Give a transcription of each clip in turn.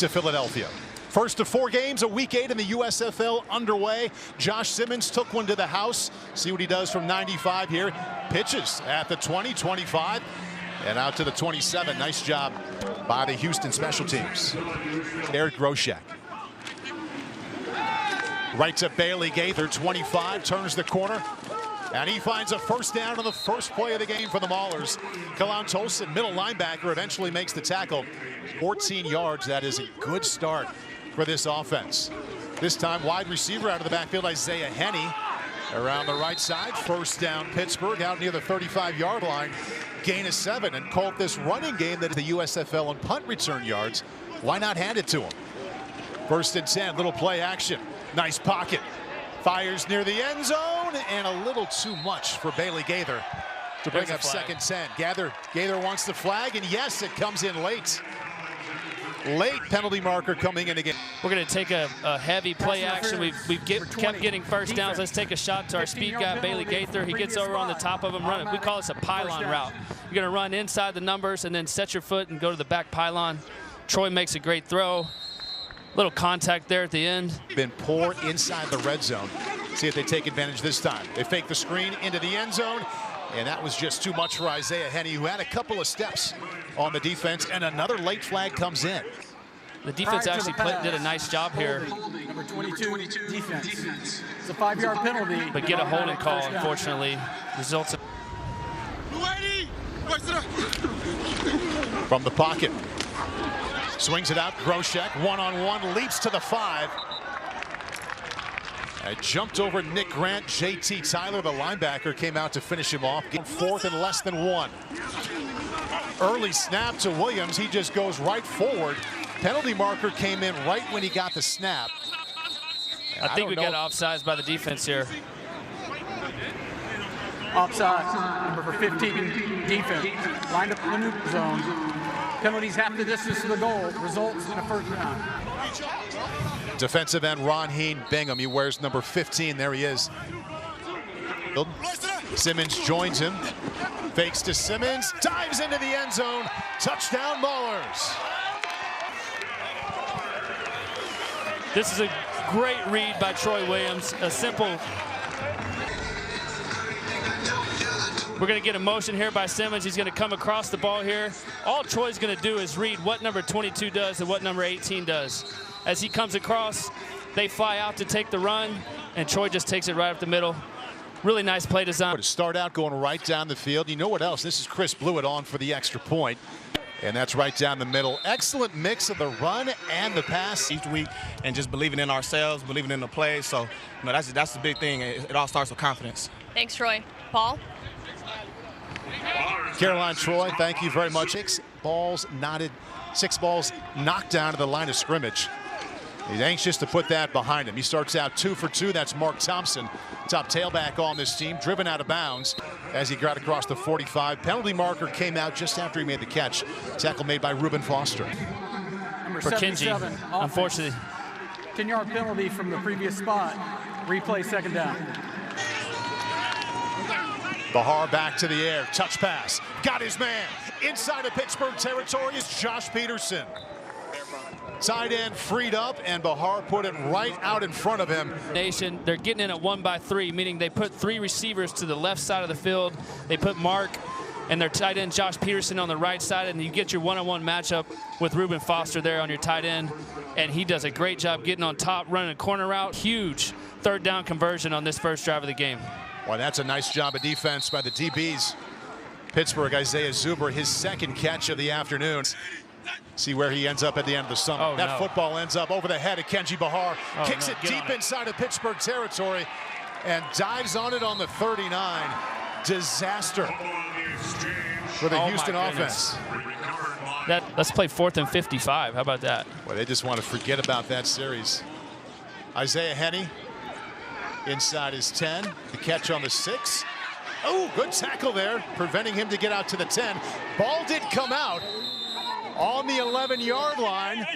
to Philadelphia. First of 4 games, a week 8 in the USFL underway. Josh Simmons took one to the house. See what he does from 95 here. Pitches at the 20, 25, and out to the 27. Nice job by the Houston special teams. Eric Groshek. Right to Bailey Gaither, 25, turns the corner. And he finds a first down on the first play of the game for the Maulers. Kalan Tolson, middle linebacker, eventually makes the tackle. 14 yards. That is a good start for this offense. This time, wide receiver out of the backfield, Isaiah Henney. Around the right side, first down Pittsburgh, out near the 35-yard line. Gain of 7, and called this running game that is the USFL on punt return yards. Why not hand it to him? First and 10, little play action. Nice pocket. Fires near the end zone, and a little too much for Bailey Gaither to bring up second 10. Gaither wants the flag, and yes, it comes in late. Late penalty marker coming in again. We're going to take a heavy play action. We've kept getting first downs. Let's take a shot to our speed guy, Bailey Gaither. He gets over on the top of him, running. We call this a pylon route. You're going to run inside the numbers and then set your foot and go to the back pylon. Troy makes a great throw. Little contact there at the end. Been poor inside the red zone. See if they take advantage this time. They fake the screen into the end zone, and that was just too much for Isaiah Henney, who had a couple of steps on the defense, and another late flag comes in. The defense actually did a nice job here. Number 22, defense. It's a 5-yard penalty. But get a holding call, unfortunately. Results in... From the pocket. Swings it out, Groshek, one-on-one, leaps to the 5. Jumped over Nick Grant. J.T. Tyler, the linebacker, came out to finish him off. 4th and less than 1. Early snap to Williams. He just goes right forward. Penalty marker came in right when he got the snap. I think we got offsides by the defense here. Offside, number 15, defense. Lined up in the neutral zone. Penalties half the distance to the goal. Results in a first down. Defensive end Ronheen Bingham. He wears number 15. There he is. Simmons joins him. Fakes to Simmons. Dives into the end zone. Touchdown Maulers. This is a great read by Troy Williams. A simple... We're going to get a motion here by Simmons. He's going to come across the ball here. All Troy's going to do is read what number 22 does and what number 18 does. As he comes across, they fly out to take the run, and Troy just takes it right up the middle. Really nice play design. To start out going right down the field. You know what else? This is Chris Blewett on for the extra point. And that's right down the middle. Excellent mix of the run and the pass. Each week, and just believing in ourselves, believing in the play. So, that's the big thing. It all starts with confidence. Thanks, Troy. Paul? Caroline Troy, thank you very much. 6 balls knocked down to the line of scrimmage. He's anxious to put that behind him. He starts out 2 for 2. That's Mark Thompson, top tailback on this team, driven out of bounds as he got across the 45. Penalty marker came out just after he made the catch. Tackle made by Reuben Foster. Number for Kenji, unfortunately. 10-yard penalty from the previous spot. Replay second down. Bahar back to the air. Touch pass. Got his man. Inside of Pittsburgh territory is Josh Peterson. Tight end freed up, and Bahar put it right out in front of him. Nation, they're getting in at 1 by 3, meaning they put 3 receivers to the left side of the field. They put Mark and their tight end Josh Peterson on the right side, and you get your one-on-one matchup with Reuben Foster there on your tight end, and he does a great job getting on top, running a corner route. Huge third down conversion on this first drive of the game. Well, that's a nice job of defense by the DBs. Pittsburgh, Isaiah Zuber, his second catch of the afternoon. See where he ends up at the end of the summer. Oh, that football ends up over the head of Kenji Bahar. Kicks it deep inside of Pittsburgh territory and dives on it on the 39. Disaster for the Houston offense. Let's play 4th and 55. How about that? Well, they just want to forget about that series. Isaiah Henney inside his 10. The catch on the 6. Oh, good tackle there, preventing him to get out to the 10. Ball did come out on the 11-yard line.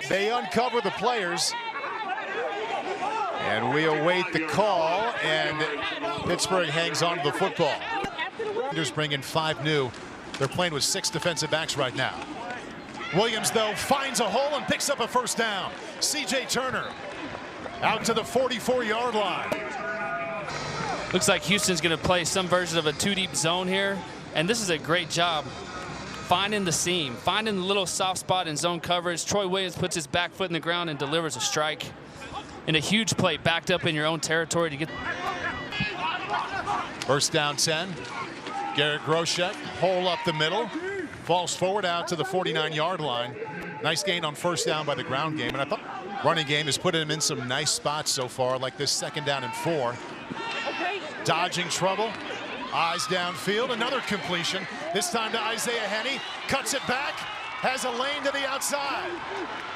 They uncover the players. And we await the call, and Pittsburgh hangs on to the football. Rangers bring in 5 new. They're playing with 6 defensive backs right now. Williams, though, finds a hole and picks up a first down. C.J. Turner out to the 44-yard line. Looks like Houston's going to play some version of a two-deep zone here, and this is a great job finding the seam, finding the little soft spot in zone coverage. Troy Williams puts his back foot in the ground and delivers a strike. And a huge play backed up in your own territory to get. First down 10. Garrett Groshek, hole up the middle. Falls forward out to the 49-yard line. Nice gain on first down by the ground game. And I thought running game has put him in some nice spots so far, like this 2nd down and 4. Dodging trouble. Eyes downfield. Another completion. This time to Isaiah Henney. Cuts it back. Has a lane to the outside.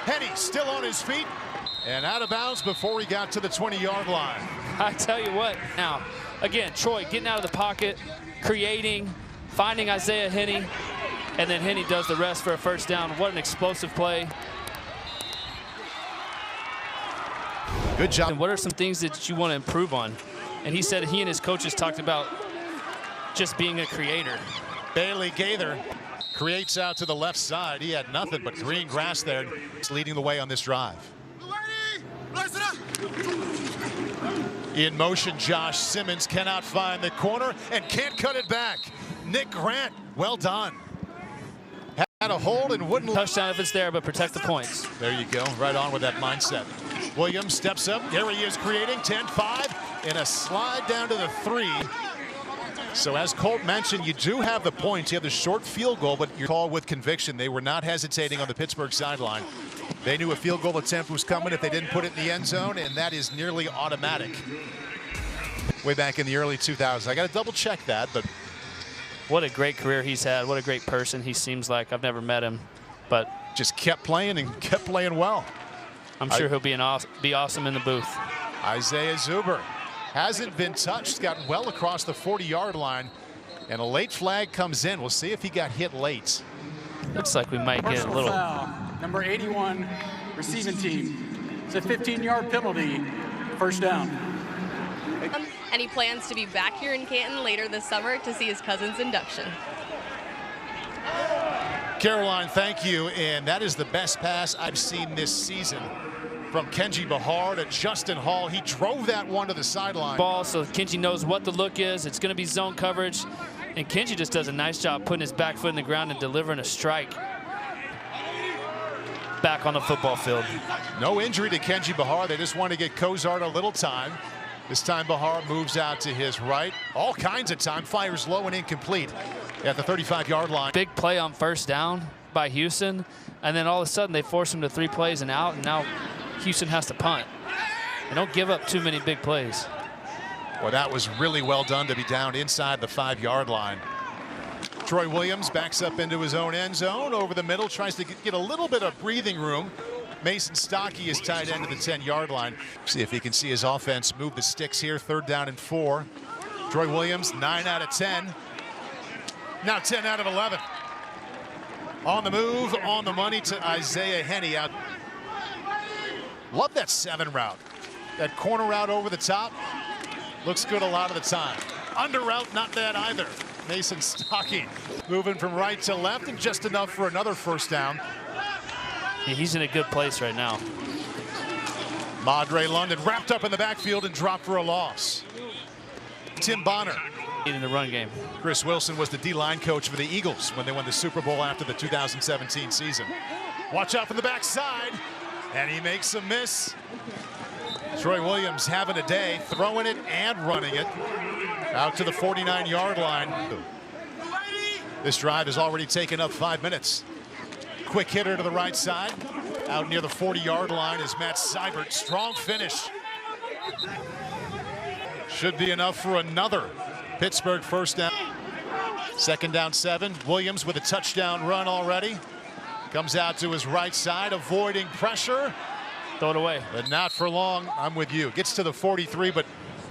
Henney still on his feet and out of bounds before he got to the 20-yard line. I tell you what. Now, again, Troy getting out of the pocket, creating, finding Isaiah Henney, and then Henney does the rest for a first down. What an explosive play. Good job. And what are some things that you want to improve on? And he said he and his coaches talked about just being a creator. Bailey Gaither creates out to the left side. He had nothing but green grass there. He's leading the way on this drive. In motion, Josh Simmons cannot find the corner and can't cut it back. Nick Grant, well done. Had a hold and wouldn't. Touchdown if it's there, but protect the points. There you go, right on with that mindset. Williams steps up. There he is creating 10-5 and a slide down to the 3. So as Colt mentioned, you do have the points. You have the short field goal, but you're called with conviction. They were not hesitating on the Pittsburgh sideline. They knew a field goal attempt was coming if they didn't put it in the end zone, and that is nearly automatic. Way back in the early 2000s. I got to double check that, but what a great career he's had. What a great person he seems like. I've never met him, but just kept playing and kept playing well. I'm sure he'll be awesome in the booth. Isaiah Zuber hasn't been touched, gotten well across the 40-yard line, and a late flag comes in. We'll see if he got hit late. Looks like we might get a little. Foul. Number 81, receiving team. It's a 15-yard penalty, first down. And he plans to be back here in Canton later this summer to see his cousin's induction. Caroline, thank you. And that is the best pass I've seen this season from Kenji Bahar to Justin Hall. He drove that one to the sideline. Ball, so Kenji knows what the look is. It's going to be zone coverage. And Kenji just does a nice job putting his back foot in the ground and delivering a strike back on the football field. No injury to Kenji Bahar. They just want to get Cozart a little time. This time Bahar moves out to his right. All kinds of time. Fires low and incomplete at the 35-yard line. Big play on first down by Houston. And then all of a sudden they force him to 3 plays and out. And now Houston has to punt. And don't give up too many big plays. Well, that was really well done to be down inside the 5-yard line. Troy Williams backs up into his own end zone over the middle, tries to get a little bit of breathing room. Mason Stockey is tied into the 10-yard line. See if he can see his offense move the sticks here. 3rd down and 4. Troy Williams, 9 out of 10. Now 10 out of 11. On the move, on the money to Isaiah Henney out. Love that 7 route. That corner route over the top. Looks good a lot of the time. Under route, not bad either. Mason Stockey moving from right to left and just enough for another first down. Yeah, he's in a good place right now. Madre London wrapped up in the backfield and dropped for a loss. Tim Bonner. In the run game. Chris Wilson was the D-line coach for the Eagles when they won the Super Bowl after the 2017 season. Watch out from the backside, and he makes a miss. Troy Williams having a day, throwing it and running it out to the 49-yard line. This drive has already taken up 5 minutes. Quick hitter to the right side. Out near the 40-yard line is Matt Seibert. Strong finish. Should be enough for another Pittsburgh first down. 2nd down 7. Williams with a touchdown run already. Comes out to his right side, avoiding pressure. Throw it away. But not for long. I'm with you. Gets to the 43, but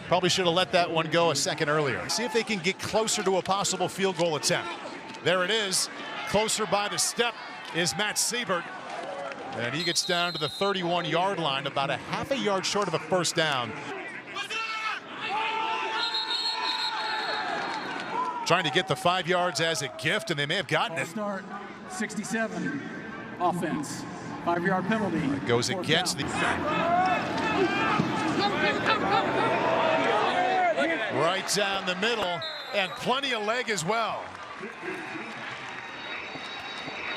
probably should have let that one go a second earlier. See if they can get closer to a possible field goal attempt. There it is. Closer by the step is Matt Seibert. And he gets down to the 31-yard line, about a half a yard short of a first down. Trying to get the 5 yards as a gift, and they may have gotten it. Start 67. offense. 5-yard penalty. It goes against the... Right down the middle, and plenty of leg as well.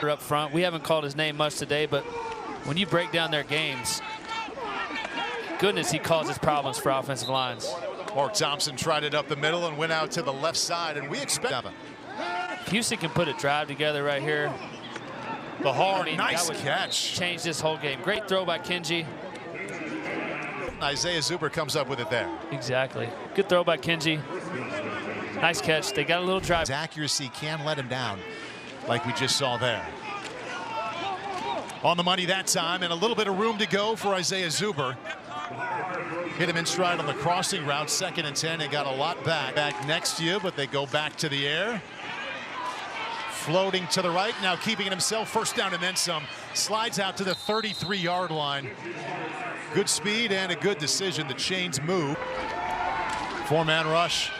Up front, we haven't called his name much today, but when you break down their games, goodness, he causes problems for offensive lines. Mark Thompson tried it up the middle and went out to the left side, and we expect... Houston can put a drive together right here. Bahar, nice catch. Change this whole game. Great throw by Kenji. Isaiah Zuber comes up with it there. Exactly. Good throw by Kenji. Nice catch. They got a little drive. His accuracy can let him down, like we just saw there. On the money that time, and a little bit of room to go for Isaiah Zuber. Hit him in stride on the crossing route, 2nd and 10, and got a lot back next to you, but they go back to the air. Floating to the right, now keeping it himself, 1st down and then some. Slides out to the 33-yard line. Good speed and a good decision. The chains move. 4-man rush.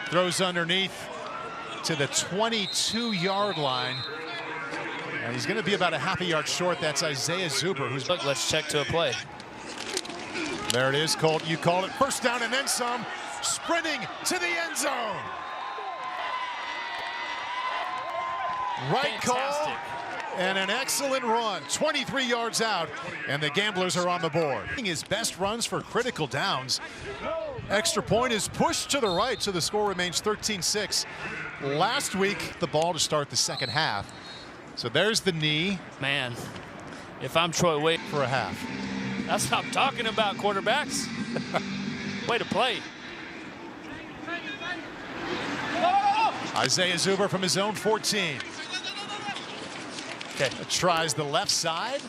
Throws underneath to the 22-yard line. And he's going to be about a half a yard short. That's Isaiah Zuber. Look, let's check to a play. There it is, Colt. You called it. 1st down and then some. Sprinting to the end zone. Right call and an excellent run. 23 yards out, and the Gamblers are on the board. His best runs for critical downs. Extra point is pushed to the right, so the score remains 13-6. Last week, the ball to start the 2nd half. So there's the knee. Man, if I'm Troy Wade for a half. That's what I'm talking about, quarterbacks. Way to play. Isaiah Zuber from his own 14. Okay. Tries the left side.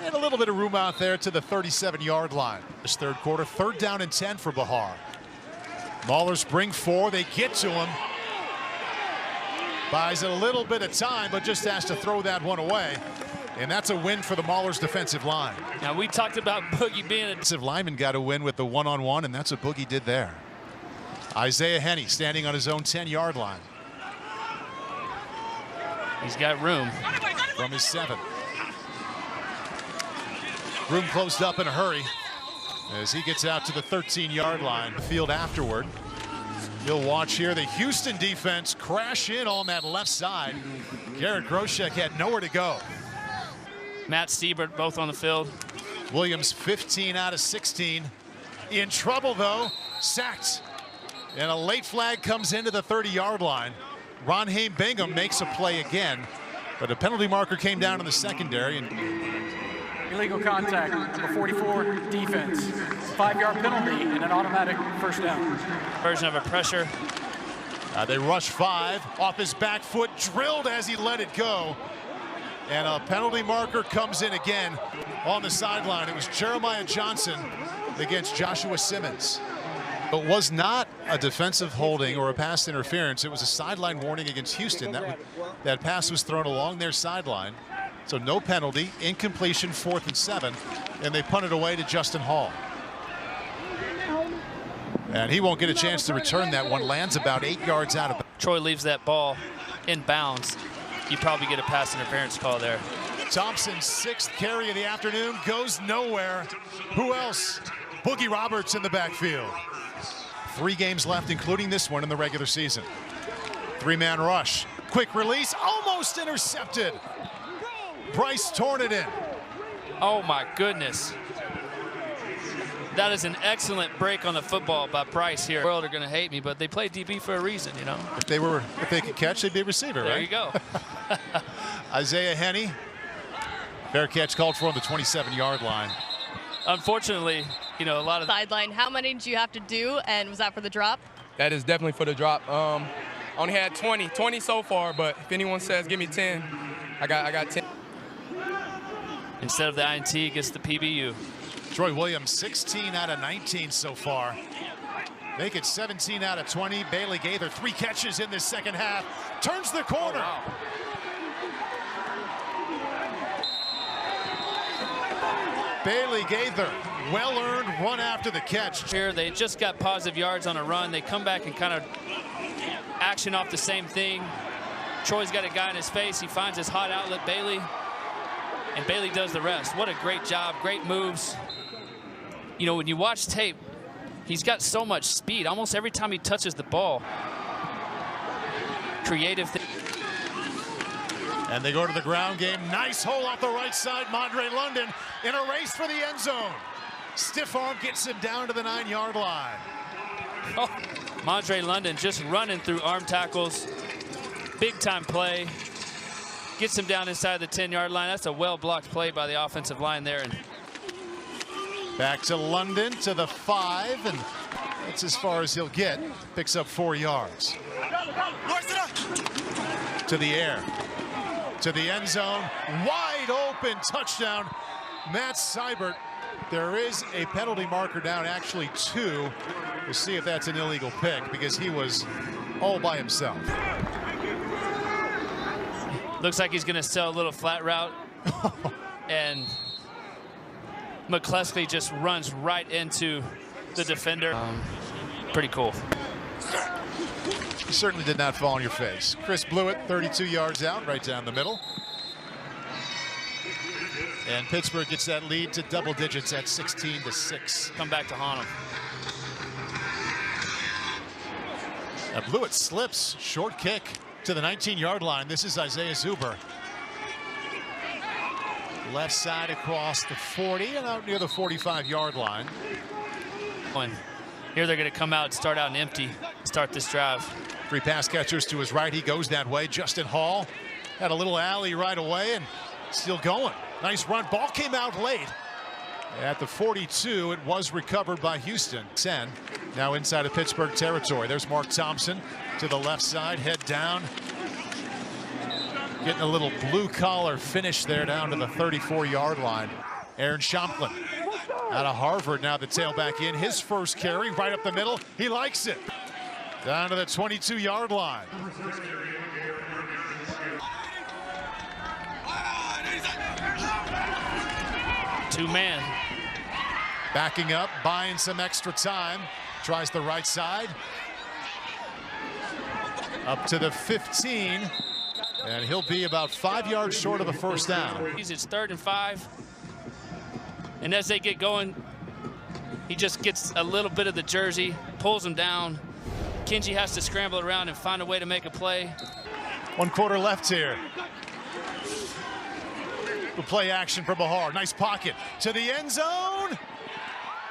And a little bit of room out there to the 37-yard line. This 3rd quarter, 3rd down and 10 for Bahar. Maulers bring 4. They get to him. Buys a little bit of time, but just has to throw that one away. And that's a win for the Maulers defensive line. Now, we talked about Boogie being a defensive lineman got a win with the one-on-one, and that's what Boogie did there. Isaiah Henney standing on his own 10-yard line. He's got room. From his 7. Room closed up in a hurry as he gets out to the 13-yard line. Field afterward. You'll watch here the Houston defense crash in on that left side. Garrett Groshek had nowhere to go. Matt Siebert both on the field. Williams 15 out of 16. In trouble though, sacked. And a late flag comes into the 30-yard line. Ronhaim Bingham makes a play again, but a penalty marker came down in the secondary. And illegal contact, number 44, defense. 5-yard penalty and an automatic 1st down. Version of a pressure. They rush 5 off his back foot, drilled as he let it go. And a penalty marker comes in again on the sideline. It was Jeremiah Johnson against Joshua Simmons. It was not a defensive holding or a pass interference. It was a sideline warning against Houston. That pass was thrown along their sideline. So no penalty, incompletion, 4th and 7, and they punt it away to Justin Hall. And he won't get a chance to return that one. Lands about 8 yards out of it. Troy leaves that ball in bounds. You probably get a pass interference call there. Thompson's 6th carry of the afternoon goes nowhere. Who else? Boogie Roberts in the backfield. 3 games left, including this one in the regular season. 3-man rush. Quick release, almost intercepted. Bryce torn it in. Oh my goodness. That is an excellent break on the football by Bryce here. The world are going to hate me, but they play DB for a reason, you know. If they could catch, they'd be a receiver, there right? There you go. Isaiah Henney. Fair catch called for on the 27-yard line. Unfortunately, you know, a lot of sideline. How many did you have to do, and was that for the drop? That is definitely for the drop. Only had 20 so far, but if anyone says give me 10, I got 10. Instead of the INT, he gets the PBU. Troy Williams 16 out of 19 so far. Make it 17 out of 20. Bailey Gaither 3 catches in this 2nd half. Turns the corner. Oh, wow. Bailey Gaither, well-earned run after the catch. Here they just got positive yards on a run. They come back and kind of action off the same thing. Troy's got a guy in his face. He finds his hot outlet, Bailey. and Bailey does the rest. What a great job, great moves. You know, when you watch tape, he's got so much speed. Almost every time he touches the ball. Creative thing. And they go to the ground game. Nice hole off the right side. Mondre London in a race for the end zone. Stiff arm gets him down to the 9-yard line. Oh, Mondre London just running through arm tackles. Big time play. Gets him down inside the 10-yard line. That's a well-blocked play by the offensive line there. And back to London to the 5, and that's as far as he'll get. Picks up 4 yards. To the air. To the end zone. Wide open touchdown. Matt Seibert. There is a penalty marker down, actually 2. We'll see if that's an illegal pick because he was all by himself. Looks like he's going to sell a little flat route. And McCleskey just runs right into the defender. Pretty cool. He certainly did not fall on your face. Chris Blewett, 32 yards out, right down the middle. And Pittsburgh gets that lead to double digits at 16-6. Come back to haunt him. Now Blewett slips, short kick to the 19-yard line. This is Isaiah Zuber. Left side across the 40 and out near the 45-yard line. Here they're going to come out and start out an empty, start this drive. 3 pass catchers to his right. He goes that way. Justin Hall had a little alley right away and still going. Nice run. Ball came out late. At the 42, it was recovered by Houston. 10. Now inside of Pittsburgh territory. There's Mark Thompson to the left side. Head down. Getting a little blue-collar finish there down to the 34-yard line. Aaron Schomplin out of Harvard, now the tailback in. His first carry right up the middle. He likes it. Down to the 22-yard line. Two-man. Backing up, buying some extra time. Tries the right side. Up to the 15. And he'll be about 5 yards short of a first down. It's 3rd and 5. And as they get going, he just gets a little bit of the jersey, pulls him down. Kenji has to scramble around and find a way to make a play. 1 quarter left here. The play action for Bahar. Nice pocket to the end zone.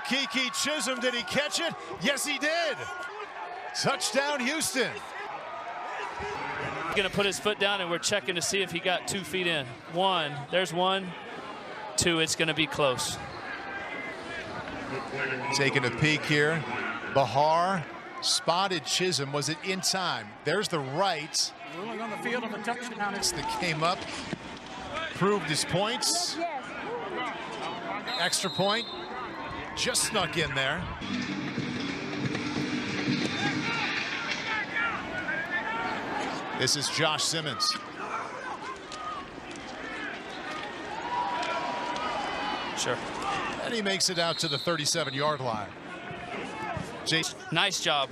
Kiki Chisholm, did he catch it? Yes, he did. Touchdown, Houston. Going to put his foot down, and we're checking to see if he got 2 feet in. 1, there's 1. 2, it's going to be close. Taking a peek here. Bahar spotted Chisholm. Was it in time? There's the right. Ruling on the field on the touchdown. That came up, proved his points. Extra point. Just snuck in there. This is Josh Simmons. Sure. And he makes it out to the 37-yard line. Nice job.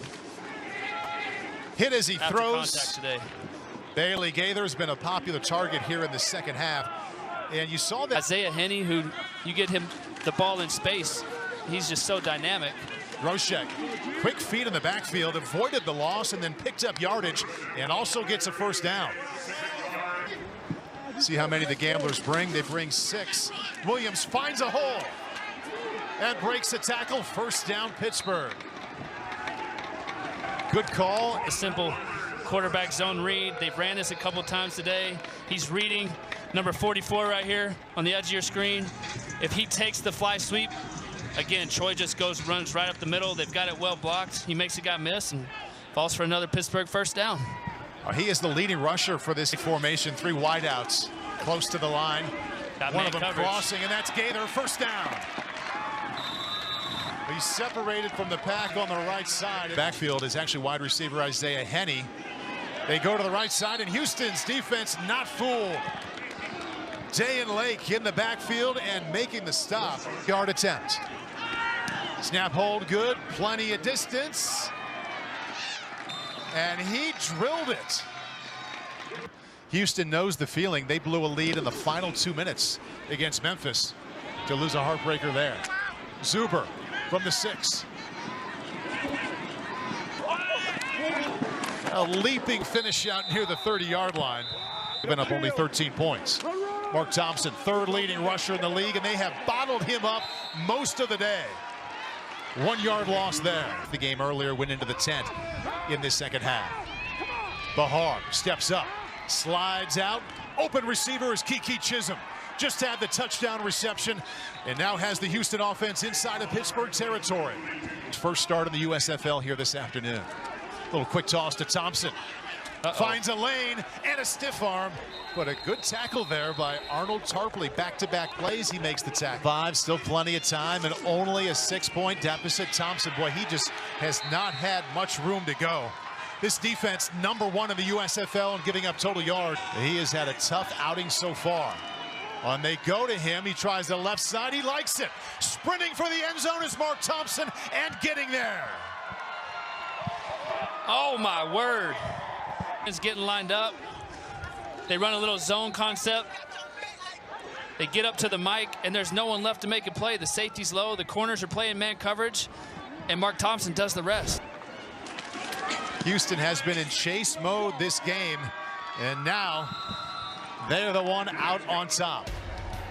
Hit as he After throws. contact today. Bailey Gaither's been a popular target here in the second half. And you saw that. Isaiah Henney, who you get him the ball in space, he's just so dynamic. Roshek, quick feet in the backfield, avoided the loss and then picked up yardage and also gets a first down. See how many the Gamblers bring. They bring 6. Williams finds a hole and breaks the tackle. First down, Pittsburgh. Good call. A simple quarterback zone read. They've ran this a couple times today. He's reading number 44 right here on the edge of your screen. If he takes the fly sweep, again, Troy just runs right up the middle. They've got it well blocked. He makes a guy miss and falls for another Pittsburgh first down. He is the leading rusher for this formation. 3 wideouts close to the line. One of them coverage. Crossing, and that's Gaither. First down. He's separated from the pack on the right side. Backfield is actually wide receiver Isaiah Henney. They go to the right side, and Houston's defense not fooled. Day and Lake in the backfield and making the stop. Yard attempt. Snap hold good, plenty of distance. And he drilled it. Houston knows the feeling. They blew a lead in the final 2 minutes against Memphis to lose a heartbreaker there. Zuber from the 6. A leaping finish out near the 30-yard line. Been up only 13 points. Mark Thompson, third leading rusher in the league, and they have bottled him up most of the day. 1 yard loss there. The game earlier went into the tent in this second half. Bahar steps up, slides out. Open receiver is Kiki Chisholm. Just had the touchdown reception and now has the Houston offense inside of Pittsburgh territory. First start in the USFL here this afternoon. Little quick toss to Thompson. Finds a lane and a stiff arm, but a good tackle there by Arnold Tarpley. Back-to-back plays, he makes the tackle. 5, still plenty of time, and only a 6-point deficit. Thompson, boy, he just has not had much room to go. This defense, #1 in the USFL in giving up total yards. He has had a tough outing so far. And they go to him. He tries the left side. He likes it. Sprinting for the end zone is Mark Thompson, and getting there. Oh, my word. Is getting lined up. They run a little zone concept. They get up to the mic, and there's no one left to make a play. The safety's low. The corners are playing man coverage, and Mark Thompson does the rest. Houston has been in chase mode this game, and now they're the one out on top.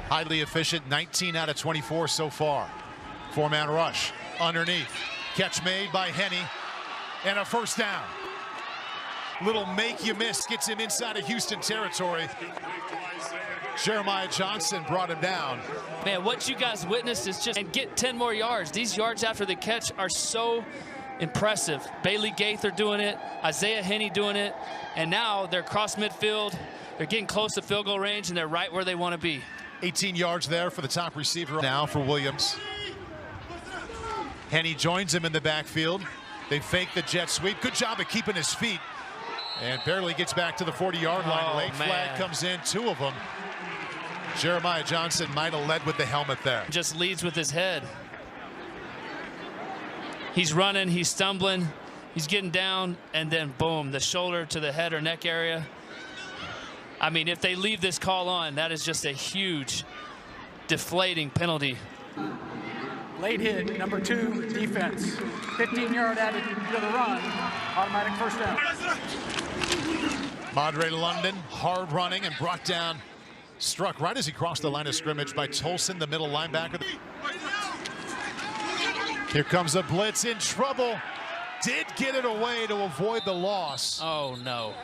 Highly efficient, 19 out of 24 so far. 4-man rush underneath. Catch made by Henny, and a first down. Little make you miss gets him inside of Houston territory. Jeremiah Johnson brought him down. Man, what you guys witnessed is just, and get 10 more yards. These yards after the catch are so impressive. Bailey Gaither doing it, Isaiah Henny doing it, and now they're across midfield. They're getting close to field goal range, and they're right where they want to be. 18 yards there for the top receiver now for Williams. Henny joins him in the backfield. They fake the jet sweep. Good job of keeping his feet. And barely gets back to the 40-yard line. Late flag comes in, 2 of them. Jeremiah Johnson might have led with the helmet there. Just leads with his head. He's running, he's stumbling, he's getting down, and then boom, the shoulder to the head or neck area. I mean, if they leave this call on, that is just a huge deflating penalty. Late hit, #2, defense. 15-yard added to the run. Automatic first down. Madre London, hard running and brought down. Struck right as he crossed the line of scrimmage by Tolson, the middle linebacker. Here comes a blitz, in trouble. Did get it away to avoid the loss. Oh, no.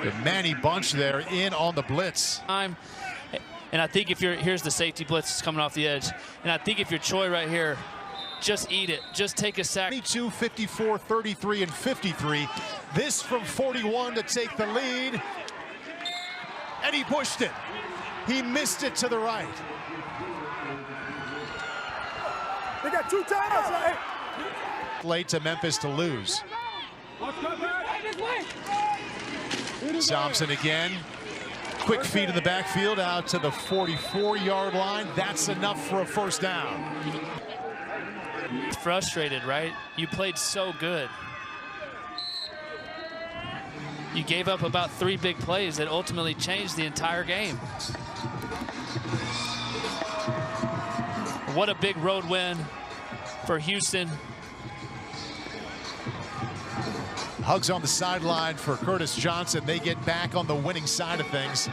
The Manny Bunch there in on the blitz. And I think if you're, here's the safety blitz coming off the edge. And I think if you're Choi right here, just eat it. Just take a sack. 22, 54, 33, and 53. This from 41 to take the lead. And he pushed it. He missed it to the right. They got 2 times. Late to Memphis to lose. Thompson again. Quick feed in the backfield out to the 44-yard line. That's enough for a first down. Frustrated, right? You played so good. You gave up about 3 big plays that ultimately changed the entire game. What a big road win for Houston. Hugs on the sideline for Curtis Johnson. They get back on the winning side of things.